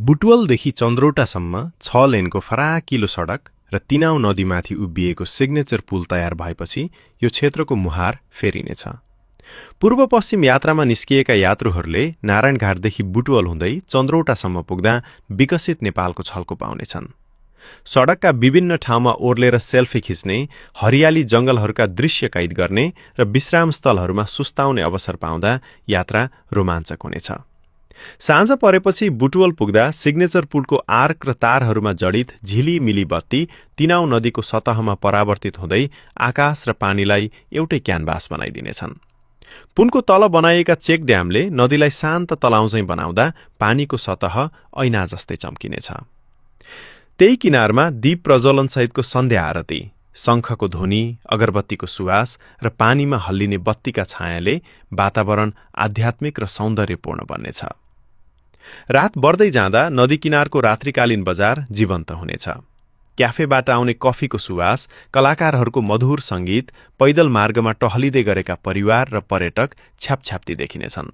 बुटवलदेखि चन्द्रौटासम्म 6 लेनको फराकिलो सडक र तिनाउ नदीमाथि उभिएको सिग्नेचर पुल तयार भएपछि यो क्षेत्रको मुहार फेरिनेछ। पूर्व पश्चिम यात्रामा निस्किएका यात्रुहरूले नारायणघाटदेखि बुटवल हुँदै चन्द्रौटासम्म पुग्दा विकसित नेपालको छल्को पाउनेछन्। सडकका विभिन्न ठाउँमा ओर्लेर सेल्फी खिच्ने, हरियाली जंगलहरूका दृश्य कैद गर्ने र विश्राम स्थलहरूमा सुस्ताउने अवसर पाउँदा यात्रा रोमाञ्चक हुनेछ। साँझ परेपछि बुटवल पुग्दा सिग्नेचर पुलको आर्क र तारहरूमा जडित झिलिमिली बत्ती तिनाउ नदीको सतहमा परावर्तित हुँदै आकाश र पानीलाई एउटै क्यानभास बनाइदिनेछन्। पुलको तल बनाइएका चेक ड्यामले नदीलाई शान्त तलाउझै बनाउँदा पानीको सतह ऐना जस्तै चम्किनेछ। त्यही किनारमा दीप प्रज्वलनसहितको सन्ध्या आरती, शङ्खको ध्वनि, अगरबत्तीको सुवास र पानीमा हल्लिने बत्तीका छायाले वातावरण आध्यात्मिक र सौन्दर्यपूर्ण बन्नेछ। रात बढ्दै जाँदा नदी किनारको रात्रिकालीन बजार जीवन्त हुनेछ। क्याफेबाट आउने कफीको सुवास, कलाकारहरूको मधुर सङ्गीत, पैदल मार्गमा टहलिँदै गरेका परिवार र पर्यटक छ्यापछ्याप्ती देखिनेछन्।